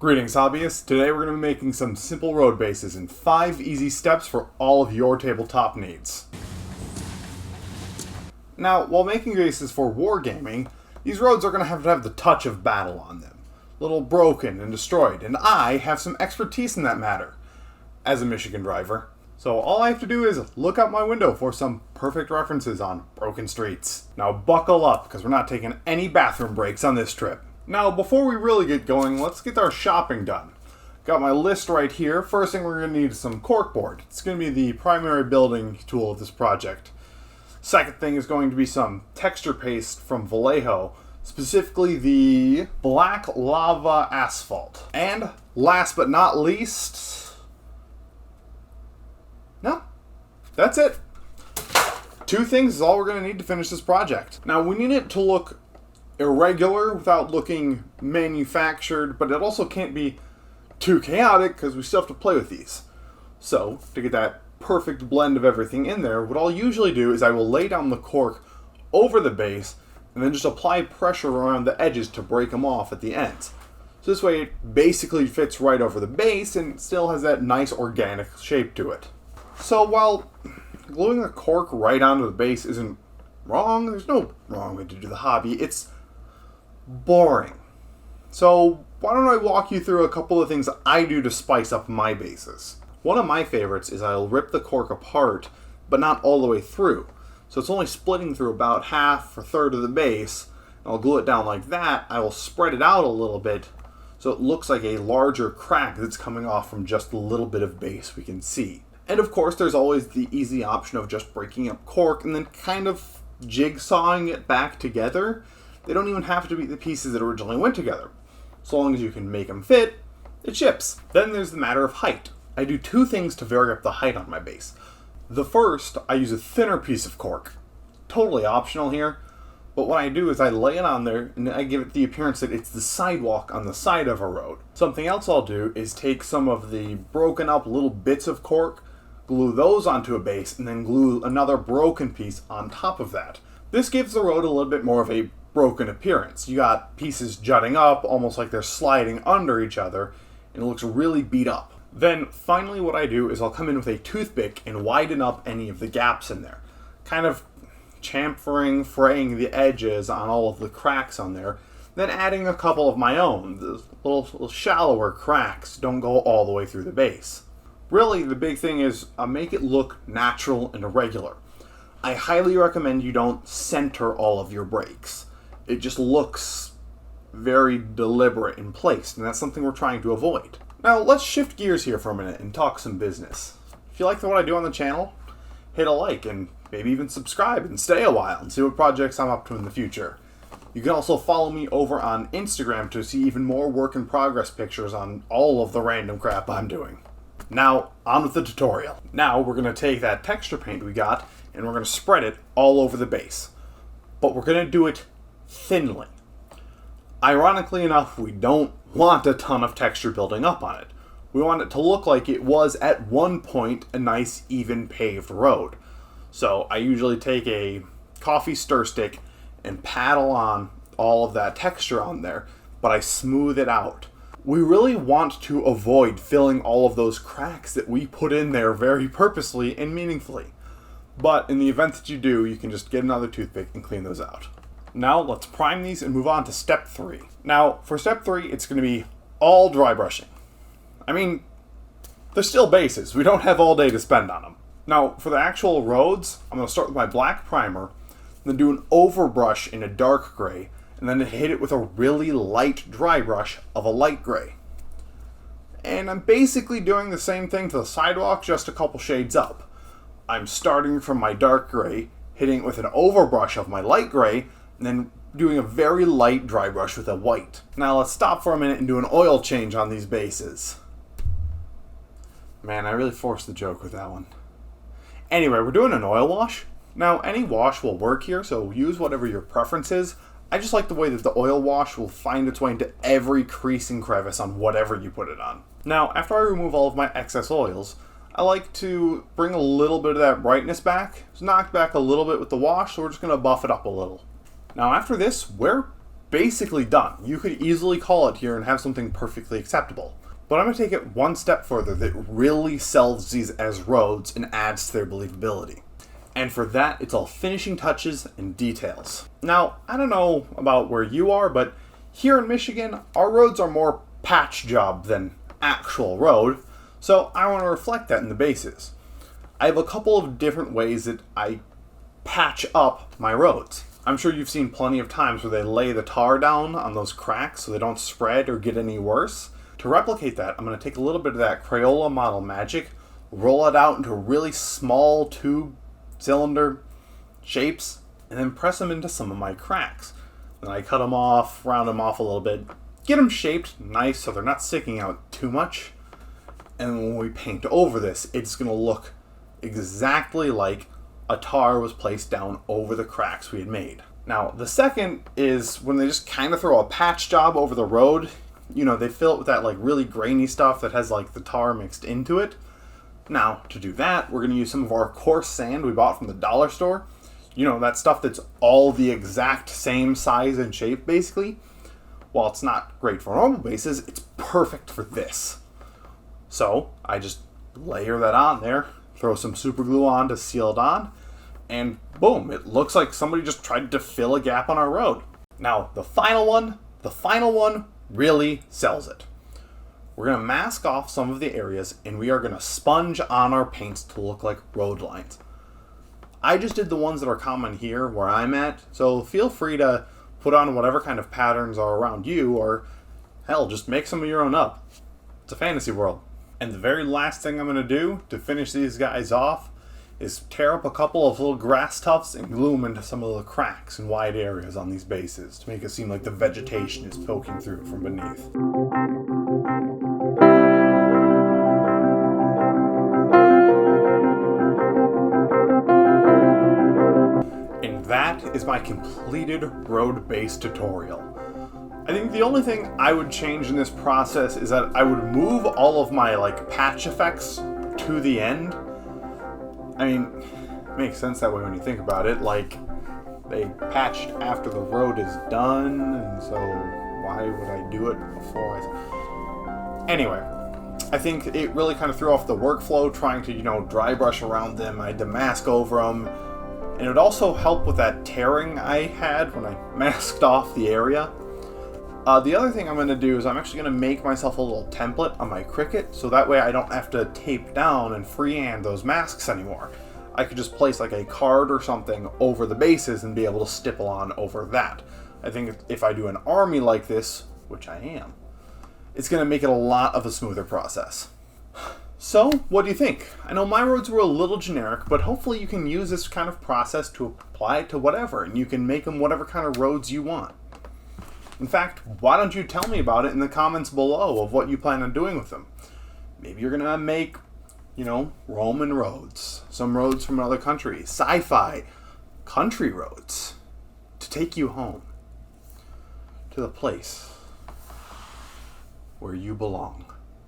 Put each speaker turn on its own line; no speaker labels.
Greetings hobbyists, today we're going to be making some simple road bases in 5 easy steps for all of your tabletop needs. Now, while making bases for Wargaming, these roads are going to have the touch of battle on them. A little broken and destroyed, and I have some expertise in that matter, as a Michigan driver. So all I have to do is look out my window for some perfect references on broken streets. Now buckle up, because we're not taking any bathroom breaks on this trip. Now, before we really get going, let's get our shopping done. Got my list right here. First thing we're going to need is some Cork Board. It's going to be the primary building tool of this project. Second thing is going to be some texture paste from Vallejo, specifically the black lava asphalt. And last but not least, no, that's it. 2 things is all we're going to need to finish this project. Now, we need it to look irregular without looking manufactured, but it also can't be too chaotic because we still have to play with these. So, to get that perfect blend of everything in there, what I'll usually do is I will lay down the cork over the base and then just apply pressure around the edges to break them off at the ends. So this way it basically fits right over the base and still has that nice organic shape to it. So while gluing the cork right onto the base isn't wrong, there's no wrong way to do the hobby, it's boring. So why don't I walk you through a couple of things I do to spice up my bases. One of my favorites is I'll rip the cork apart, but not all the way through. So it's only splitting through about half or third of the base. And I'll glue it down like that. I will spread it out a little bit so it looks like a larger crack that's coming off from just a little bit of base we can see. And of course there's always the easy option of just breaking up cork and then kind of jigsawing it back together. They don't even have to be the pieces that originally went together. So long as you can make them fit, it ships. Then there's the matter of height. I do 2 things to vary up the height on my base. The first, I use a thinner piece of cork. Totally optional here, but what I do is I lay it on there and I give it the appearance that it's the sidewalk on the side of a road. Something else I'll do is take some of the broken up little bits of cork, glue those onto a base, and then glue another broken piece on top of that. This gives the road a little bit more of a broken appearance. You got pieces jutting up, almost like they're sliding under each other, and it looks really beat up. Then finally what I do is I'll come in with a toothpick and widen up any of the gaps in there. Kind of chamfering, fraying the edges on all of the cracks on there, then adding a couple of my own. The little shallower cracks don't go all the way through the base. Really, the big thing is make it look natural and irregular. I highly recommend you don't center all of your breaks. It just looks very deliberate and placed, and that's something we're trying to avoid. Now, let's shift gears here for a minute and talk some business. If you like what I do on the channel, hit a like and maybe even subscribe and stay a while and see what projects I'm up to in the future. You can also follow me over on Instagram to see even more work in progress pictures on all of the random crap I'm doing. Now, on with the tutorial. Now, we're going to take that texture paint we got and we're going to spread it all over the base. But we're going to do it thinly. Ironically enough, we don't want a ton of texture building up on it. We want it to look like it was at one point a nice even paved road. So I usually take a coffee stir stick and paddle on all of that texture on there, but I smooth it out. We really want to avoid filling all of those cracks that we put in there very purposely and meaningfully. But in the event that you do, you can just get another toothpick and clean those out. Now let's prime these and move on to step 3. Now for step 3, it's going to be all dry brushing. I mean, they're still bases. We don't have all day to spend on them. Now for the actual roads, I'm going to start with my black primer, then do an overbrush in a dark gray, and then hit it with a really light dry brush of a light gray. And I'm basically doing the same thing to the sidewalk, just a couple shades up. I'm starting from my dark gray, hitting it with an overbrush of my light gray, and then doing a very light dry brush with a white. Now let's stop for a minute and do an oil change on these bases. Man, I really forced the joke with that one. Anyway, we're doing an oil wash. Now, any wash will work here, so use whatever your preference is. I just like the way that the oil wash will find its way into every crease and crevice on whatever you put it on. Now, after I remove all of my excess oils, I like to bring a little bit of that brightness back. It's knocked back a little bit with the wash, so we're just going to buff it up a little. Now after this, we're basically done. You could easily call it here and have something perfectly acceptable. But I'm going to take it one step further that really sells these as roads and adds to their believability. And for that, it's all finishing touches and details. Now, I don't know about where you are, but here in Michigan, our roads are more patch job than actual road, so I want to reflect that in the bases. I have a couple of different ways that I patch up my roads. I'm sure you've seen plenty of times where they lay the tar down on those cracks so they don't spread or get any worse. To replicate that, I'm going to take a little bit of that Crayola model magic, roll it out into really small tube cylinder shapes, and then press them into some of my cracks. Then I cut them off, round them off a little bit, get them shaped nice so they're not sticking out too much. And when we paint over this, it's going to look exactly like a tar was placed down over the cracks we had made. Now, the second is when they just kind of throw a patch job over the road. You know, they fill it with that like really grainy stuff that has like the tar mixed into it. Now, to do that, we're going to use some of our coarse sand we bought from the dollar store. You know, that stuff that's all the exact same size and shape, basically. While it's not great for normal bases, it's perfect for this. So, I just layer that on there, throw some super glue on to seal it on, and boom, it looks like somebody just tried to fill a gap on our road. Now, the final one really sells it. We're going to mask off some of the areas and we are going to sponge on our paints to look like road lines. I just did the ones that are common here where I'm at, so feel free to put on whatever kind of patterns are around you, or hell, just make some of your own up. It's a fantasy world. And the very last thing I'm going to do to finish these guys off is tear up a couple of little grass tufts and glue them into some of the cracks and wide areas on these bases to make it seem like the vegetation is poking through from beneath. And that is my completed road base tutorial. I think the only thing I would change in this process is that I would move all of my like patch effects to the end. I mean, it makes sense that way when you think about it. Like, they patched after the road is done, and so why would I do it before Anyway, I think it really kind of threw off the workflow trying to, dry brush around them. I had to mask over them. And it would also help with that tearing I had when I masked off the area. The other thing I'm going to do is I'm actually going to make myself a little template on my Cricut, so that way I don't have to tape down and freehand those masks anymore. I could just place like a card or something over the bases and be able to stipple on over that. I think if I do an army like this, which I am, it's going to make it a lot of a smoother process. So, what do you think? I know my roads were a little generic, but hopefully you can use this kind of process to apply it to whatever, and you can make them whatever kind of roads you want. In fact, why don't you tell me about it in the comments below of what you plan on doing with them? Maybe you're going to make, Roman roads, some roads from another country, sci-fi, country roads, to take you home to the place where you belong.